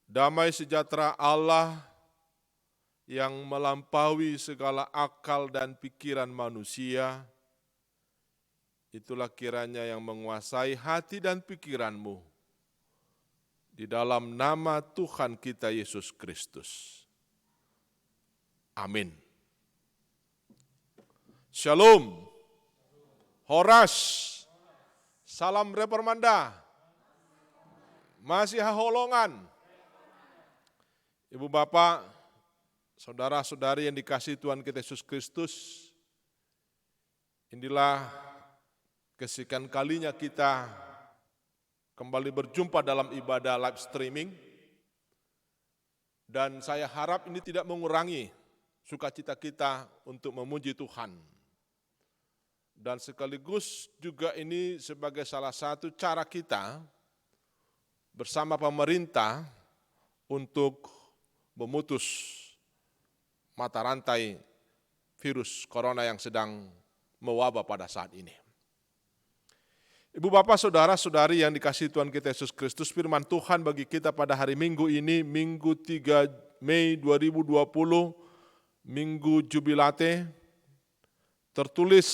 Damai sejahtera Allah yang melampaui segala akal dan pikiran manusia, itulah kiranya yang menguasai hati dan pikiranmu. Di dalam nama Tuhan kita Yesus Kristus. Amin. Shalom. Horas. Salam Reformanda. Masih haholongan. Ibu Bapak, saudara-saudari yang dikasihi Tuhan kita Yesus Kristus, inilah kesekian kalinya kita kembali berjumpa dalam ibadah live streaming, dan saya harap ini tidak mengurangi sukacita kita untuk memuji Tuhan. Dan sekaligus juga ini sebagai salah satu cara kita bersama pemerintah untuk memutus mata rantai virus corona yang sedang mewabah pada saat ini. Ibu Bapak, saudara-saudari yang dikasihi Tuhan kita Yesus Kristus, firman Tuhan bagi kita pada hari Minggu ini, Minggu 3 Mei 2020, Minggu Jubilate, tertulis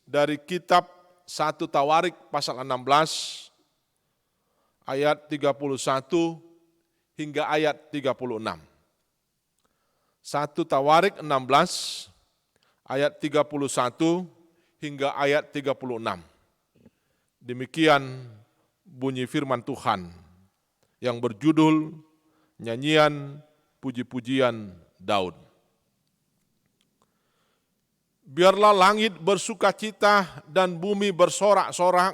dari kitab 1 Tawarik pasal 16, ayat 31 hingga ayat 36. 1 Tawarik 16, ayat 31 hingga ayat 36. Demikian bunyi firman Tuhan yang berjudul Nyanyian Puji-pujian Daud. Biarlah langit bersukacita dan bumi bersorak-sorak.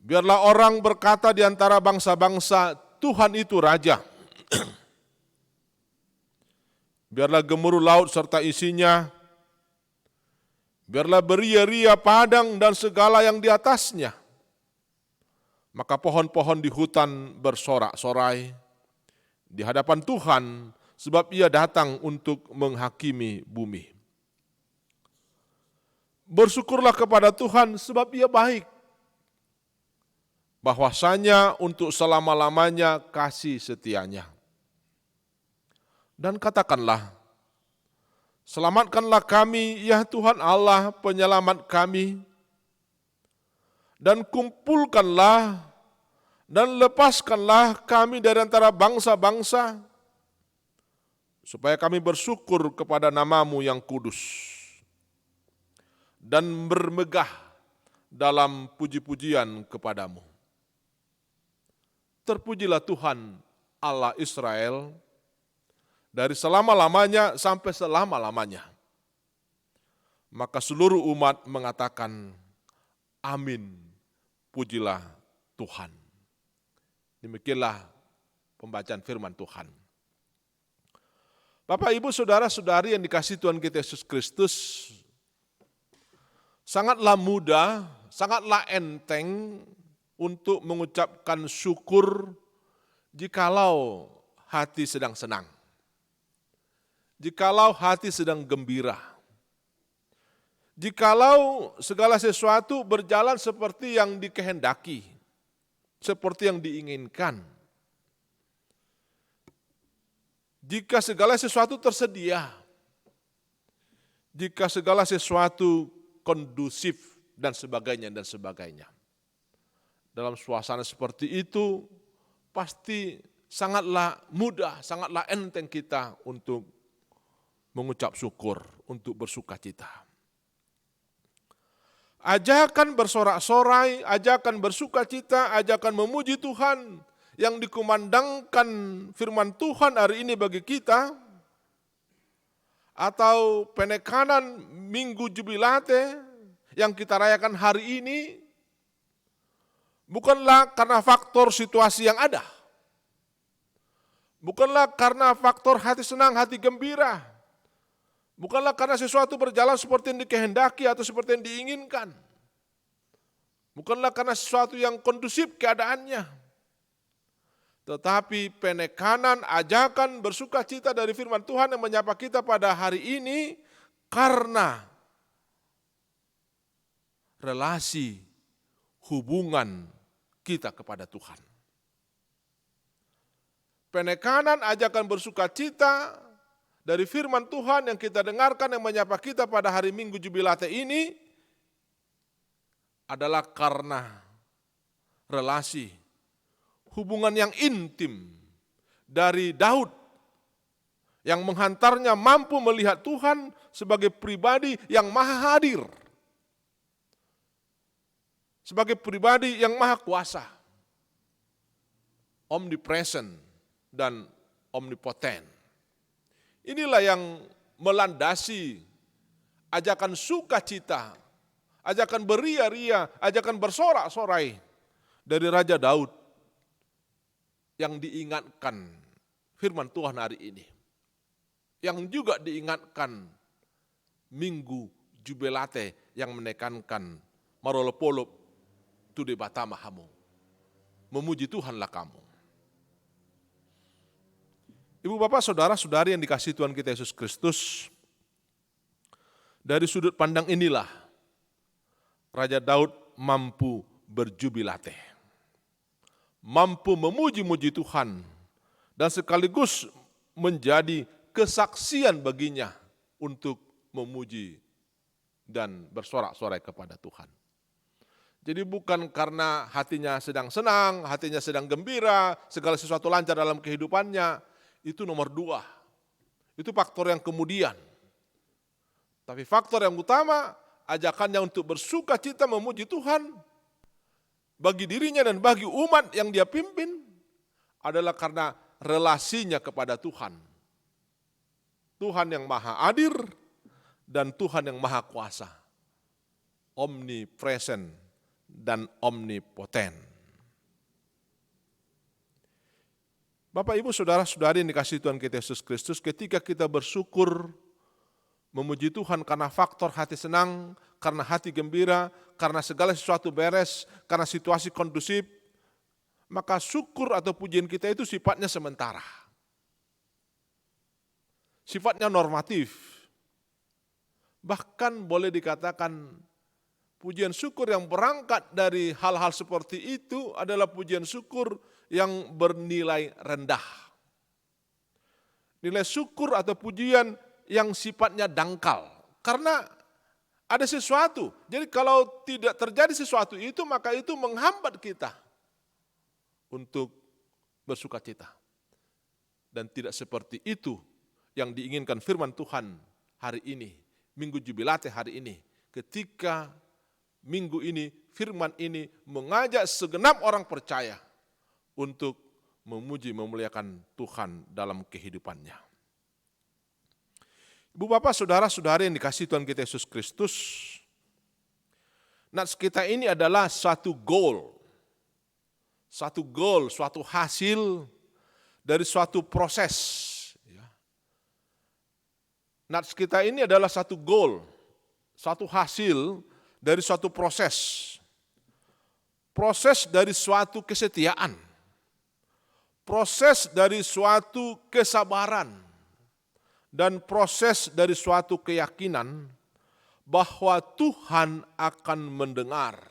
Biarlah orang berkata di antara bangsa-bangsa, Tuhan itu Raja. Biarlah gemuruh laut serta isinya. Biarlah beria-ria padang dan segala yang di atasnya. Maka pohon-pohon di hutan bersorak-sorai di hadapan Tuhan, sebab Ia datang untuk menghakimi bumi. Bersyukurlah kepada Tuhan sebab Ia baik. Bahwasanya untuk selama-lamanya kasih setianya. Dan katakanlah, selamatkanlah kami, ya Tuhan Allah penyelamat kami, dan kumpulkanlah dan lepaskanlah kami dari antara bangsa-bangsa, supaya kami bersyukur kepada nama-Mu yang kudus, dan bermegah dalam puji-pujian kepadamu. Terpujilah Tuhan Allah Israel, dari selama-lamanya sampai selama-lamanya. Maka seluruh umat mengatakan, amin, pujilah Tuhan. Demikianlah pembacaan firman Tuhan. Bapak, Ibu, saudara-saudari yang dikasihi Tuhan kita Yesus Kristus, sangatlah mudah, sangatlah enteng untuk mengucapkan syukur jikalau hati sedang senang. Jikalau hati sedang gembira, jikalau segala sesuatu berjalan seperti yang dikehendaki, seperti yang diinginkan, jika segala sesuatu tersedia, jika segala sesuatu kondusif dan sebagainya dan sebagainya. Dalam suasana seperti itu, pasti sangatlah mudah, sangatlah enteng kita untuk mengucap syukur, untuk bersukacita. Ajakan bersorak-sorai, ajakan bersukacita, ajakan memuji Tuhan yang dikumandangkan firman Tuhan hari ini bagi kita, atau penekanan Minggu Jubilate yang kita rayakan hari ini, bukanlah karena faktor situasi yang ada, bukanlah karena faktor hati senang, hati gembira, bukanlah karena sesuatu berjalan seperti yang dikehendaki atau seperti yang diinginkan. Bukanlah karena sesuatu yang kondusif keadaannya. Tetapi penekanan, ajakan, bersukacita dari firman Tuhan yang menyapa kita pada hari ini karena relasi hubungan kita kepada Tuhan. penekanan, ajakan bersukacita dari firman Tuhan yang kita dengarkan yang menyapa kita pada hari Minggu Jubilate ini adalah karena relasi, hubungan yang intim dari Daud yang menghantarnya mampu melihat Tuhan sebagai pribadi yang maha hadir, sebagai pribadi yang maha kuasa, omnipresent dan omnipotent. Inilah yang melandasi ajakan sukacita, ajakan beria-ria, ajakan bersorak-sorai dari Raja Daud yang diingatkan firman Tuhan hari ini. Yang juga diingatkan Minggu Jubilate yang menekankan marolopolop tude batamahamu. Memuji Tuhanlah kamu. Ibu bapak saudara-saudari yang dikasihi Tuhan kita Yesus Kristus, dari sudut pandang inilah Raja Daud mampu berjubilate, mampu memuji-muji Tuhan, dan sekaligus menjadi kesaksian baginya untuk memuji dan bersorak-sorai kepada Tuhan. Jadi bukan karena hatinya sedang senang, hatinya sedang gembira, segala sesuatu lancar dalam kehidupannya, itu nomor 2. Itu faktor yang kemudian. Tapi faktor yang utama, ajakannya untuk bersuka cita memuji Tuhan, bagi dirinya dan bagi umat yang dia pimpin, adalah karena relasinya kepada Tuhan. Tuhan yang maha hadir dan Tuhan yang maha kuasa. Omnipresent dan omnipotent. Bapak, Ibu, saudara-saudari yang dikasihi Tuhan kita Yesus Kristus, ketika kita bersyukur, memuji Tuhan karena faktor hati senang, karena hati gembira, karena segala sesuatu beres, karena situasi kondusif, maka syukur atau pujian kita itu sifatnya sementara. Sifatnya normatif. Bahkan boleh dikatakan pujian syukur yang berangkat dari hal-hal seperti itu adalah pujian syukur yang bernilai rendah. Nilai syukur atau pujian yang sifatnya dangkal. Karena ada sesuatu. Jadi kalau tidak terjadi sesuatu itu, maka itu menghambat kita untuk bersuka cita. Dan tidak seperti itu yang diinginkan firman Tuhan hari ini, Minggu Jubilate hari ini. Ketika minggu ini, firman ini mengajak segenap orang percaya untuk memuji, memuliakan Tuhan dalam kehidupannya. Ibu bapak, saudara-saudari yang dikasihi Tuhan kita Yesus Kristus, nats kita ini adalah suatu goal, suatu hasil dari suatu proses. Nats kita ini adalah satu goal, satu hasil dari suatu proses. Proses dari suatu kesetiaan. Proses dari suatu kesabaran. Dan proses dari suatu keyakinan bahwa Tuhan akan mendengar.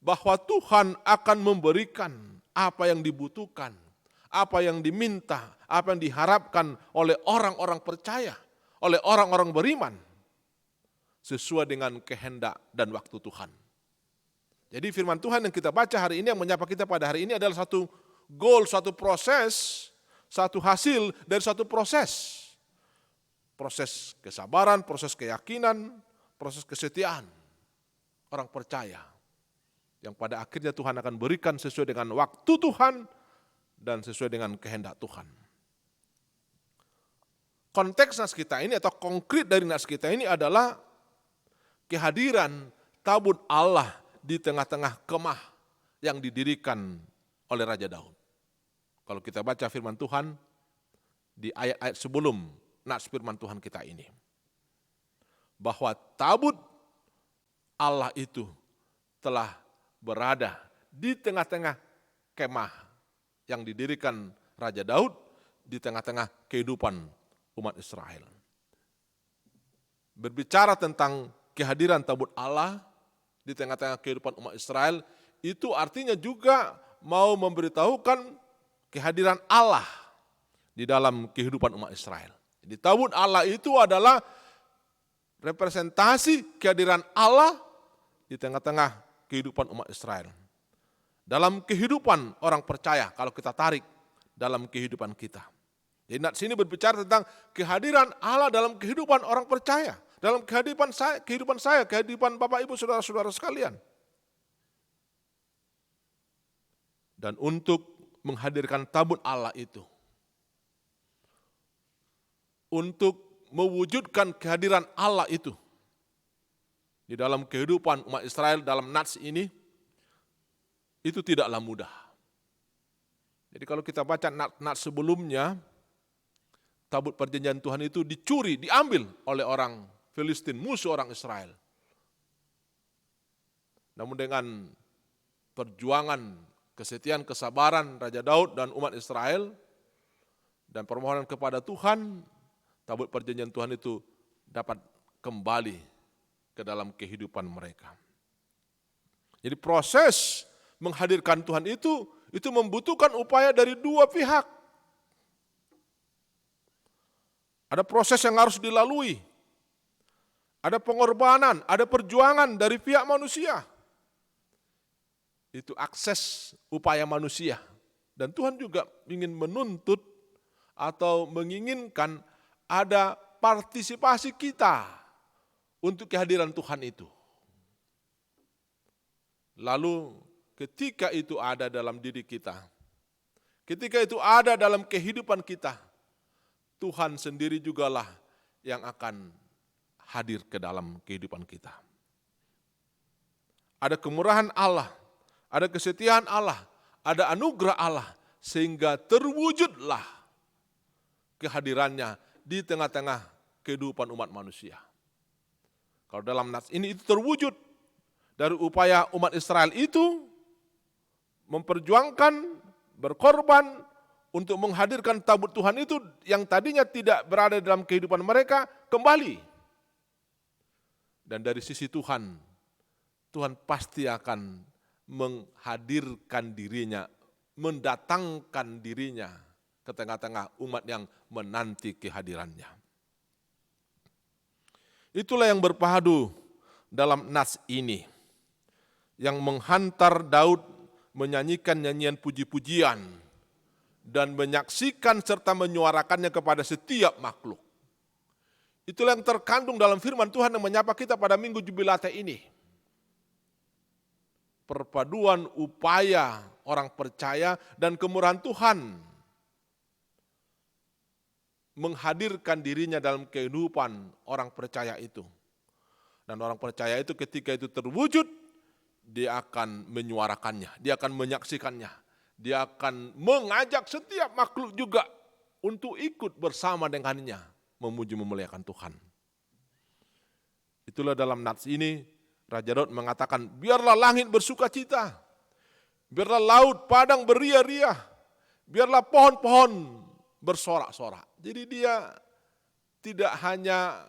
Bahwa Tuhan akan memberikan apa yang dibutuhkan, apa yang diminta, apa yang diharapkan oleh orang-orang percaya, oleh orang-orang beriman, sesuai dengan kehendak dan waktu Tuhan. Jadi firman Tuhan yang kita baca hari ini, yang menyapa kita pada hari ini adalah satu goal, satu proses, satu hasil dari satu proses. Proses kesabaran, proses keyakinan, proses kesetiaan orang percaya. Yang pada akhirnya Tuhan akan berikan sesuai dengan waktu Tuhan dan sesuai dengan kehendak Tuhan. Konteks nas kita ini atau konkret dari nas kita ini adalah kehadiran tabut Allah di tengah-tengah kemah yang didirikan oleh Raja Daud. Kalau kita baca firman Tuhan di ayat-ayat sebelum nas firman Tuhan kita ini, bahwa tabut Allah itu telah berada di tengah-tengah kemah yang didirikan Raja Daud di tengah-tengah kehidupan umat Israel. Berbicara tentang kehadiran tabut Allah di tengah-tengah kehidupan umat Israel, itu artinya juga mau memberitahukan kehadiran Allah di dalam kehidupan umat Israel. Jadi tabut Allah itu adalah representasi kehadiran Allah di tengah-tengah kehidupan umat Israel. Dalam kehidupan orang percaya, kalau kita tarik dalam kehidupan kita. Jadi nats ini berbicara tentang kehadiran Allah dalam kehidupan orang percaya. Dalam kehidupan saya, kehidupan Bapak Ibu Saudara-saudara sekalian. Dan untuk menghadirkan tabut Allah itu, untuk mewujudkan kehadiran Allah itu di dalam kehidupan umat Israel dalam nats ini, itu tidaklah mudah. Jadi kalau kita baca nats sebelumnya, tabut perjanjian Tuhan itu dicuri, diambil oleh orang Filistin, musuh orang Israel. Namun dengan perjuangan, kesetiaan, kesabaran Raja Daud dan umat Israel, dan permohonan kepada Tuhan, tabut perjanjian Tuhan itu dapat kembali ke dalam kehidupan mereka. Jadi proses menghadirkan Tuhan itu membutuhkan upaya dari dua pihak. Ada proses yang harus dilalui. Ada pengorbanan, ada perjuangan dari pihak manusia. Itu akses upaya manusia. Dan Tuhan juga ingin menuntut atau menginginkan ada partisipasi kita untuk kehadiran Tuhan itu. Lalu ketika itu ada dalam diri kita, ketika itu ada dalam kehidupan kita, Tuhan sendiri jugalah yang akan hadir ke dalam kehidupan kita. Ada kemurahan Allah, ada kesetiaan Allah, ada anugerah Allah, sehingga terwujudlah kehadirannya di tengah-tengah kehidupan umat manusia. Kalau dalam nats ini itu terwujud dari upaya umat Israel itu memperjuangkan, berkorban untuk menghadirkan tabut Tuhan itu yang tadinya tidak berada dalam kehidupan mereka kembali. Dan dari sisi Tuhan, Tuhan pasti akan menghadirkan dirinya, mendatangkan dirinya ke tengah-tengah umat yang menanti kehadirannya. Itulah yang berpadu dalam nats ini, yang menghantar Daud menyanyikan nyanyian puji-pujian dan menyaksikan serta menyuarakannya kepada setiap makhluk. Itulah yang terkandung dalam firman Tuhan yang menyapa kita pada Minggu Jubilate ini. Perpaduan upaya orang percaya dan kemurahan Tuhan menghadirkan dirinya dalam kehidupan orang percaya itu. Dan orang percaya itu ketika itu terwujud, dia akan menyuarakannya, dia akan menyaksikannya, dia akan mengajak setiap makhluk juga untuk ikut bersama dengannya memuji memuliakan Tuhan. Itulah dalam nats ini Raja Daud mengatakan, biarlah langit bersuka cita, biarlah laut padang beria-ria, biarlah pohon-pohon bersorak-sorak. Jadi dia tidak hanya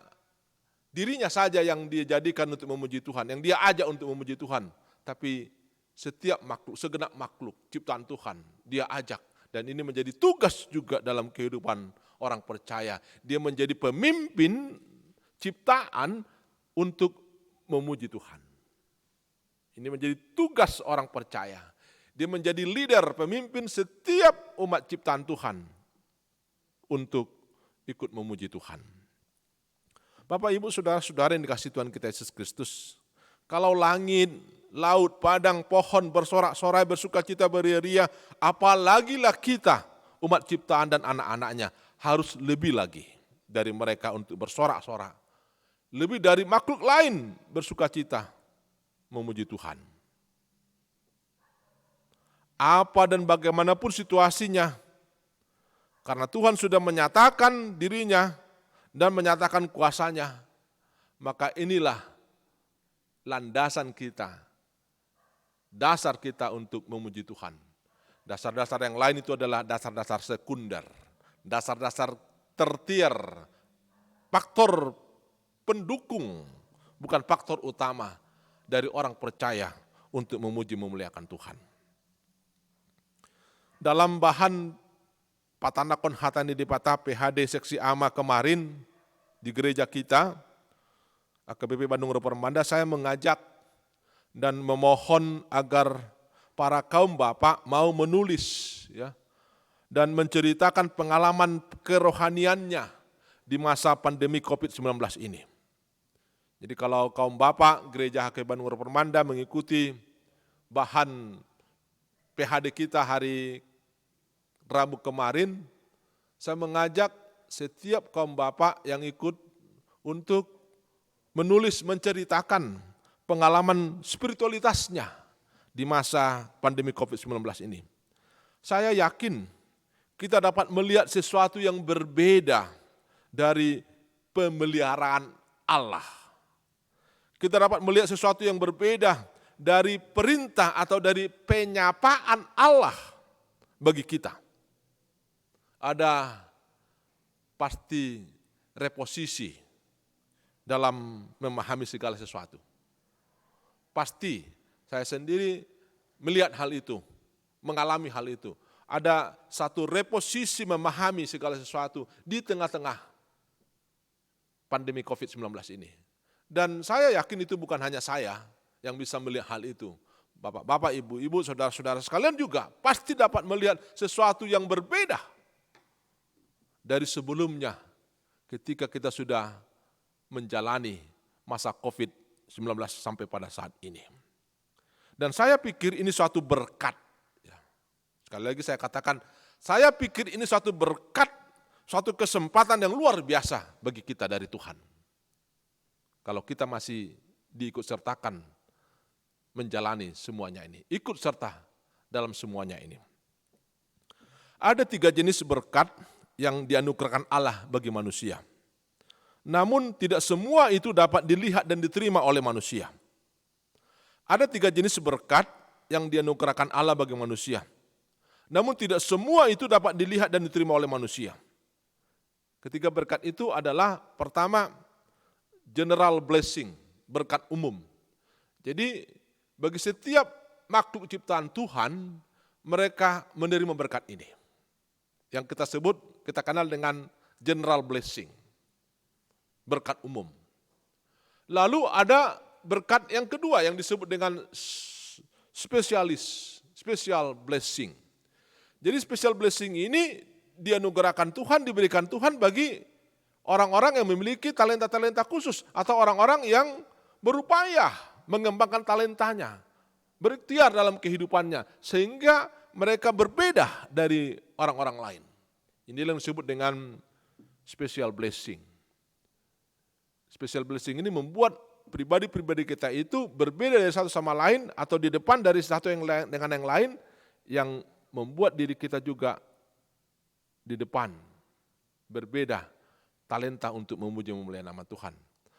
dirinya saja yang dia jadikan untuk memuji Tuhan, yang dia ajak untuk memuji Tuhan, tapi setiap makhluk, segenap makhluk ciptaan Tuhan dia ajak. Dan ini menjadi tugas juga dalam kehidupan orang percaya. Dia menjadi pemimpin ciptaan untuk memuji Tuhan. Ini menjadi tugas orang percaya. Dia menjadi leader, pemimpin setiap umat ciptaan Tuhan untuk ikut memuji Tuhan. Bapak, Ibu, Saudara-saudara yang dikasihi Tuhan kita Yesus Kristus, kalau langit, laut, padang, pohon bersorak-sorai, bersukacita, beria-ria, apalagilah kita, umat ciptaan dan anak-anaknya, harus lebih lagi dari mereka untuk bersorak-sorak. Lebih dari makhluk lain bersukacita memuji Tuhan. Apa dan bagaimanapun situasinya, karena Tuhan sudah menyatakan dirinya dan menyatakan kuasanya, maka inilah landasan kita, dasar kita untuk memuji Tuhan. Dasar-dasar yang lain itu adalah dasar-dasar sekunder, dasar-dasar tertier, faktor pendukung, bukan faktor utama dari orang percaya untuk memuji memuliakan Tuhan. Dalam bahan Patanakon Hatani Dipata PHD Seksi AMA kemarin di gereja kita, AKBP Bandung Repermanda, saya mengajak dan memohon agar para kaum bapak mau menulis ya, dan menceritakan pengalaman kerohaniannya di masa pandemi COVID-19 ini. Jadi kalau kaum bapak gereja HKBP Bandung Repermanda mengikuti bahan PHD kita hari Rabu kemarin, saya mengajak setiap kaum bapak yang ikut untuk menulis, menceritakan pengalaman spiritualitasnya di masa pandemi COVID-19 ini. Saya yakin kita dapat melihat sesuatu yang berbeda dari pemeliharaan Allah. Kita dapat melihat sesuatu yang berbeda dari perintah atau dari penyapaan Allah bagi kita. Ada pasti reposisi dalam memahami segala sesuatu. Pasti saya sendiri melihat hal itu, mengalami hal itu. Ada satu reposisi memahami segala sesuatu di tengah-tengah pandemi COVID-19 ini. Dan saya yakin itu bukan hanya saya yang bisa melihat hal itu. Bapak-bapak, ibu-ibu, saudara-saudara sekalian juga pasti dapat melihat sesuatu yang berbeda dari sebelumnya ketika kita sudah menjalani masa COVID-19 sampai pada saat ini. Dan saya pikir ini suatu berkat. Sekali lagi saya katakan, saya pikir ini suatu berkat, suatu kesempatan yang luar biasa bagi kita dari Tuhan. Kalau kita masih diikut sertakan menjalani semuanya ini, ikut serta dalam semuanya ini. Ada 3 jenis berkat yang dianugerahkan Allah bagi manusia. Namun tidak semua itu dapat dilihat dan diterima oleh manusia. Ada 3 jenis berkat yang dianugerahkan Allah bagi manusia. Namun tidak semua itu dapat dilihat dan diterima oleh manusia. Ketiga berkat itu adalah pertama, general blessing, berkat umum. Jadi bagi setiap makhluk ciptaan Tuhan, mereka menerima berkat ini. Yang kita sebut, kita kenal dengan general blessing, berkat umum. Lalu ada berkat yang kedua yang disebut dengan special blessing. Jadi special blessing ini dianugerahkan Tuhan, diberikan Tuhan bagi orang-orang yang memiliki talenta-talenta khusus atau orang-orang yang berupaya mengembangkan talentanya, berikhtiar dalam kehidupannya sehingga mereka berbeda dari orang-orang lain. Inilah yang disebut dengan special blessing. Special blessing ini membuat pribadi-pribadi kita itu berbeda dari satu sama lain atau di depan dari satu yang lain dengan yang lain, yang membuat diri kita juga di depan berbeda talenta untuk memuji memuliakan nama Tuhan.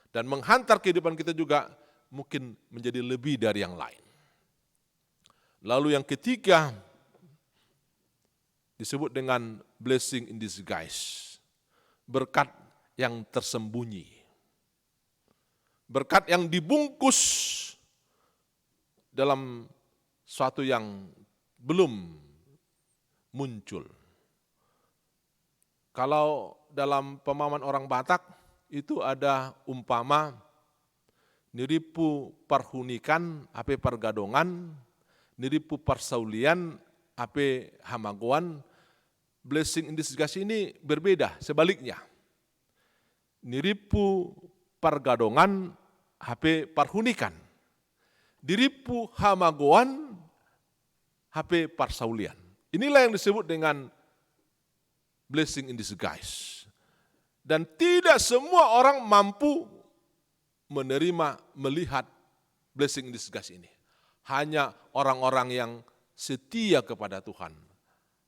Dan menghantar kehidupan kita juga mungkin menjadi lebih dari yang lain. Lalu yang ketiga disebut dengan blessing in disguise, berkat yang tersembunyi, berkat yang dibungkus dalam suatu yang belum muncul. Kalau dalam pemahaman orang Batak itu ada umpama niripu parhunikan ape pargadongan, niripu parsaulian ape hamagoan. Blessing in disguise ini berbeda, sebaliknya. Niripu pargadongan ape parhunikan, diripu hamagoan ape parsaulian. Inilah yang disebut dengan blessing in disguise. Dan tidak semua orang mampu menerima, melihat blessing in disguise ini. Hanya orang-orang yang setia kepada Tuhan.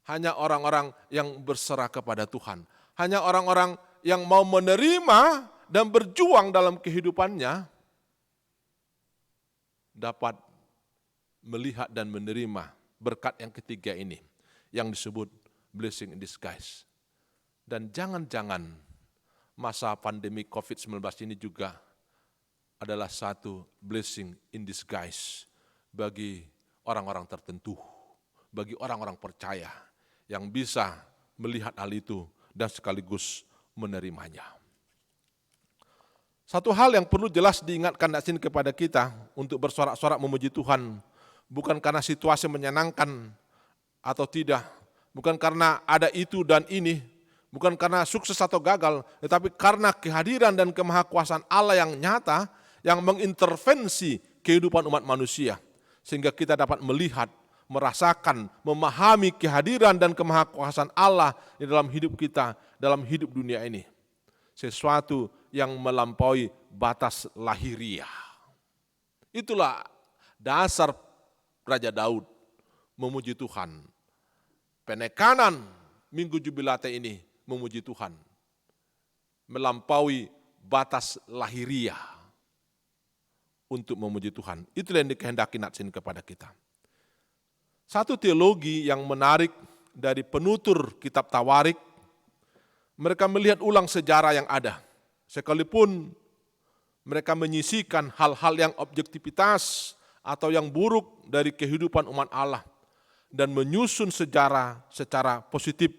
Hanya orang-orang yang berserah kepada Tuhan. Hanya orang-orang yang mau menerima dan berjuang dalam kehidupannya dapat melihat dan menerima berkat yang ketiga ini yang disebut blessing in disguise. Dan jangan-jangan masa pandemi COVID-19 ini juga adalah satu blessing in disguise bagi orang-orang tertentu, bagi orang-orang percaya yang bisa melihat hal itu dan sekaligus menerimanya. Satu hal yang perlu jelas diingatkan di sini kepada kita untuk bersorak-sorak memuji Tuhan, bukan karena situasi menyenangkan atau tidak, bukan karena ada itu dan ini, bukan karena sukses atau gagal, tetapi karena kehadiran dan kemahakuasaan Allah yang nyata, yang mengintervensi kehidupan umat manusia, sehingga kita dapat melihat, merasakan, memahami kehadiran dan kemahakuasaan Allah di dalam hidup kita, dalam hidup dunia ini. Sesuatu yang melampaui batas lahiriah. Itulah dasar Raja Daud memuji Tuhan. Penekanan Minggu Jubilate ini memuji Tuhan, melampaui batas lahiriah untuk memuji Tuhan. Itulah yang dikehendaki Natsin kepada kita. Satu teologi yang menarik dari penutur kitab Tawarik, mereka melihat ulang sejarah yang ada. Sekalipun mereka menyisihkan hal-hal yang objektivitas atau yang buruk dari kehidupan umat Allah dan menyusun sejarah secara positif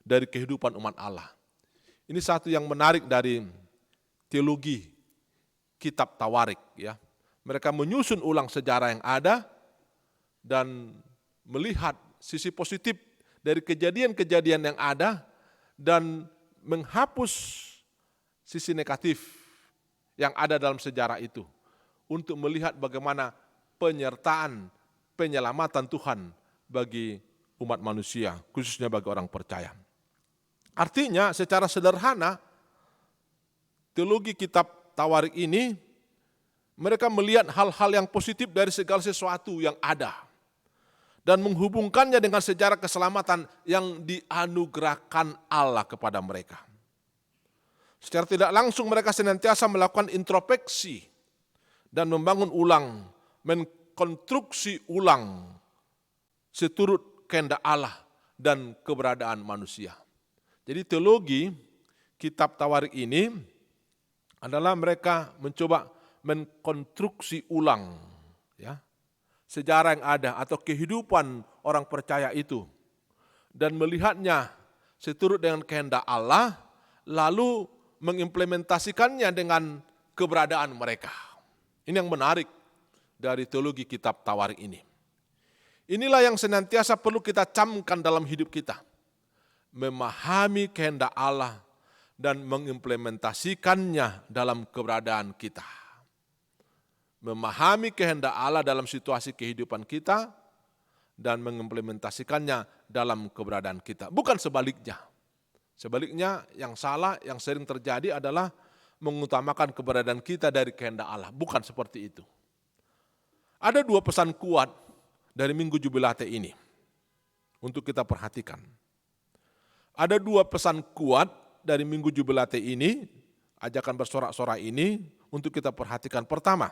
dari kehidupan umat Allah. Ini satu yang menarik dari teologi kitab Tawarik, ya. Mereka menyusun ulang sejarah yang ada dan melihat sisi positif dari kejadian-kejadian yang ada dan menghapus sisi negatif yang ada dalam sejarah itu untuk melihat bagaimana penyertaan, penyelamatan Tuhan bagi umat manusia, khususnya bagi orang percaya. Artinya secara sederhana, teologi kitab Tawarik ini, mereka melihat hal-hal yang positif dari segala sesuatu yang ada dan menghubungkannya dengan sejarah keselamatan yang dianugerahkan Allah kepada mereka. Secara tidak langsung mereka senantiasa melakukan introspeksi dan membangun ulang, mengkonstruksi ulang seturut kehendak Allah dan keberadaan manusia. Jadi teologi kitab Tawarik ini adalah mereka mencoba mengkonstruksi ulang, ya, sejarah yang ada atau kehidupan orang percaya itu dan melihatnya seturut dengan kehendak Allah, lalu mengimplementasikannya dengan keberadaan mereka. Ini yang menarik dari teologi kitab Tawarik ini. Inilah yang senantiasa perlu kita camkan dalam hidup kita. Memahami kehendak Allah dan mengimplementasikannya dalam keberadaan kita. Memahami kehendak Allah dalam situasi kehidupan kita dan mengimplementasikannya dalam keberadaan kita. Bukan sebaliknya. Sebaliknya yang salah, yang sering terjadi adalah mengutamakan keberadaan kita dari kehendak Allah. Bukan seperti itu. Ada dua pesan kuat dari Minggu Jubilate ini untuk kita perhatikan. Ada dua pesan kuat dari Minggu Jubilate ini, ajakan bersorak-sorai ini untuk kita perhatikan. Pertama,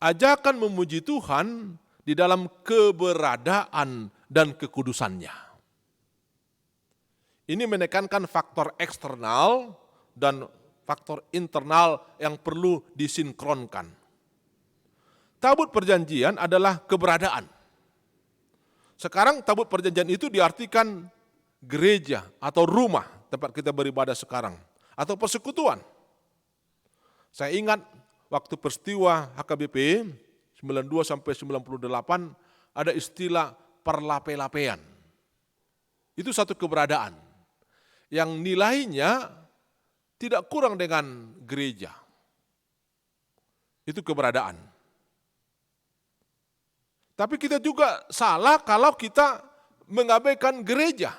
ajakan memuji Tuhan di dalam keberadaan dan kekudusannya. Ini menekankan faktor eksternal dan faktor internal yang perlu disinkronkan. Tabut perjanjian adalah keberadaan. Sekarang tabut perjanjian itu diartikan gereja atau rumah tempat kita beribadah sekarang, atau persekutuan. Saya ingat waktu peristiwa HKBP 92 sampai 98 ada istilah perlape-lapean. Itu satu keberadaan yang nilainya tidak kurang dengan gereja. Itu keberadaan. Tapi kita juga salah kalau kita mengabaikan gereja.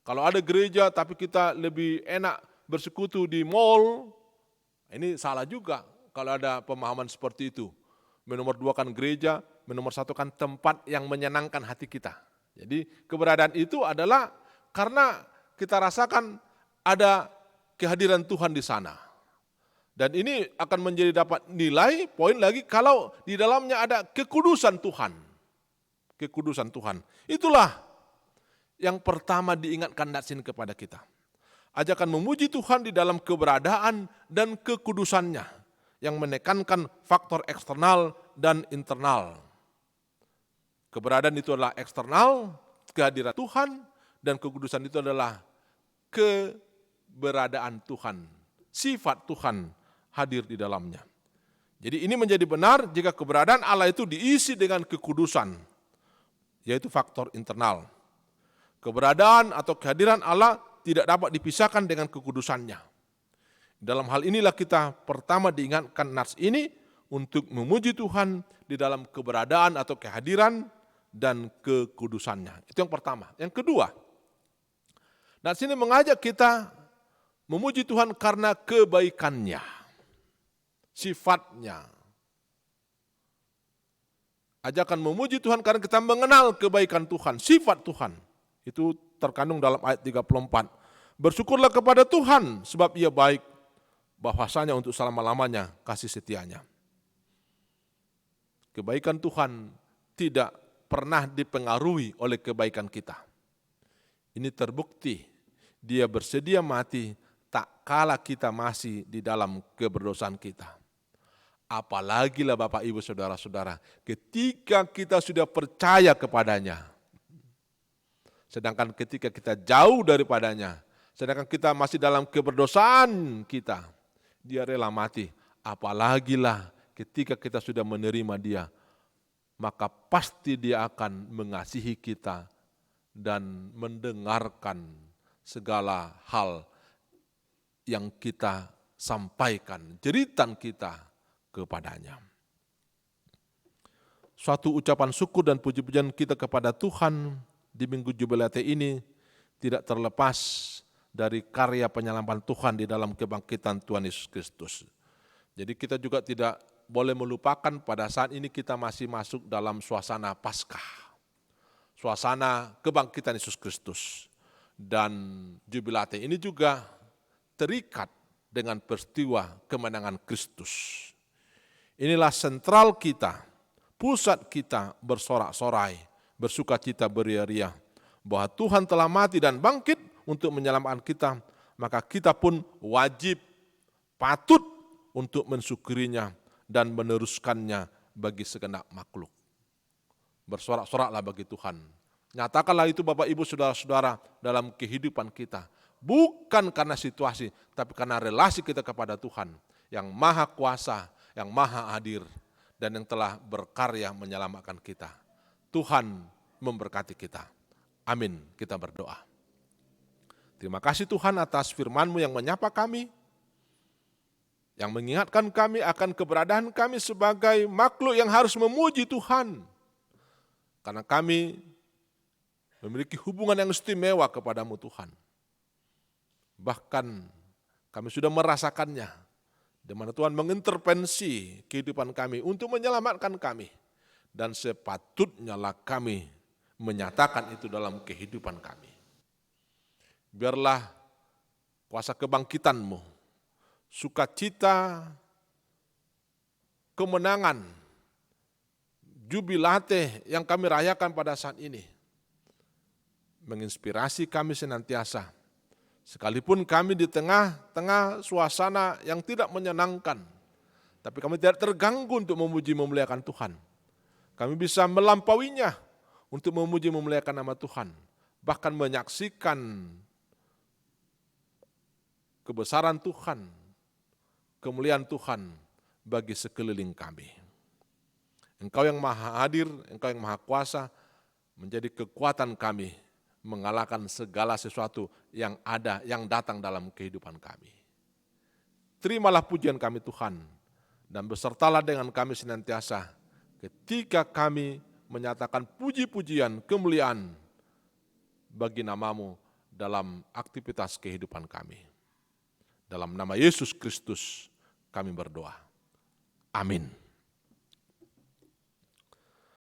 Kalau ada gereja tapi kita lebih enak bersekutu di mall, ini salah juga kalau ada pemahaman seperti itu. Menomorduakan gereja, menomorsatukan tempat yang menyenangkan hati kita. Jadi keberadaan itu adalah karena kita rasakan ada kehadiran Tuhan di sana. Dan ini akan menjadi dapat nilai, poin lagi, kalau di dalamnya ada kekudusan Tuhan. Kekudusan Tuhan. Itulah yang pertama diingatkan Natsin kepada kita. Ajakan memuji Tuhan di dalam keberadaan dan kekudusannya, yang menekankan faktor eksternal dan internal. Keberadaan itu adalah eksternal, kehadiran Tuhan, dan kekudusan itu adalah keberadaan Tuhan. Sifat Tuhan hadir di dalamnya. Jadi ini menjadi benar jika keberadaan Allah itu diisi dengan kekudusan, yaitu faktor internal. Keberadaan atau kehadiran Allah tidak dapat dipisahkan dengan kekudusannya. Dalam hal inilah kita pertama diingatkan nas ini untuk memuji Tuhan di dalam keberadaan atau kehadiran dan kekudusannya. Itu yang pertama. Yang kedua, nas ini mengajak kita memuji Tuhan karena kebaikannya, sifatnya. Ajakan memuji Tuhan karena kita mengenal kebaikan Tuhan, sifat Tuhan. Itu terkandung dalam ayat 34. Bersyukurlah kepada Tuhan sebab Ia baik, bahwasanya untuk selama-lamanya kasih setianya. Kebaikan Tuhan tidak pernah dipengaruhi oleh kebaikan kita. Ini terbukti Dia bersedia mati tak kala kita masih di dalam keberdosaan kita. Apalagi lah Bapak Ibu Saudara-saudara, ketika kita sudah percaya kepadanya. Sedangkan ketika kita jauh daripadanya, sedangkan kita masih dalam keberdosaan kita, Dia rela mati. Apalagi lah ketika kita sudah menerima Dia, maka pasti Dia akan mengasihi kita dan mendengarkan segala hal yang kita sampaikan, jeritan kita kepadanya. Suatu ucapan syukur dan puji-pujian kita kepada Tuhan di Minggu Jubilate ini tidak terlepas dari karya penyelamat Tuhan di dalam kebangkitan Tuhan Yesus Kristus. Jadi kita juga tidak boleh melupakan pada saat ini kita masih masuk dalam suasana Paskah, suasana kebangkitan Yesus Kristus. Dan Jubilate ini juga terikat dengan peristiwa kemenangan Kristus. Inilah sentral kita, pusat kita bersorak-sorai, bersukacita beria-ria, bahwa Tuhan telah mati dan bangkit untuk menyelamatkan kita, maka kita pun wajib, patut untuk mensyukurinya dan meneruskannya bagi segenap makhluk. Bersorak-soraklah bagi Tuhan. Nyatakanlah itu Bapak Ibu Saudara-saudara dalam kehidupan kita. Bukan karena situasi, tapi karena relasi kita kepada Tuhan yang maha kuasa, yang maha hadir, dan yang telah berkarya menyelamatkan kita. Tuhan memberkati kita. Amin. Kita berdoa. Terima kasih Tuhan atas firman-Mu yang menyapa kami, yang mengingatkan kami akan keberadaan kami sebagai makhluk yang harus memuji Tuhan. Karena kami memiliki hubungan yang istimewa kepadamu Tuhan. Bahkan kami sudah merasakannya, di mana Tuhan mengintervensi kehidupan kami untuk menyelamatkan kami. Dan sepatutnya lah kami menyatakan itu dalam kehidupan kami. Biarlah kuasa kebangkitan-Mu, sukacita, kemenangan, jubilate yang kami rayakan pada saat ini, menginspirasi kami senantiasa. Sekalipun kami di tengah-tengah suasana yang tidak menyenangkan, tapi kami tidak terganggu untuk memuji memuliakan Tuhan. Kami bisa melampauinya untuk memuji memuliakan nama Tuhan, bahkan menyaksikan kebesaran Tuhan, kemuliaan Tuhan bagi sekeliling kami. Engkau yang maha hadir, Engkau yang maha kuasa, menjadi kekuatan kami mengalahkan segala sesuatu yang ada, yang datang dalam kehidupan kami. Terimalah pujian kami Tuhan, dan besertalah dengan kami senantiasa ketika kami menyatakan puji-pujian, kemuliaan bagi nama-Mu dalam aktivitas kehidupan kami. Dalam nama Yesus Kristus kami berdoa. Amin.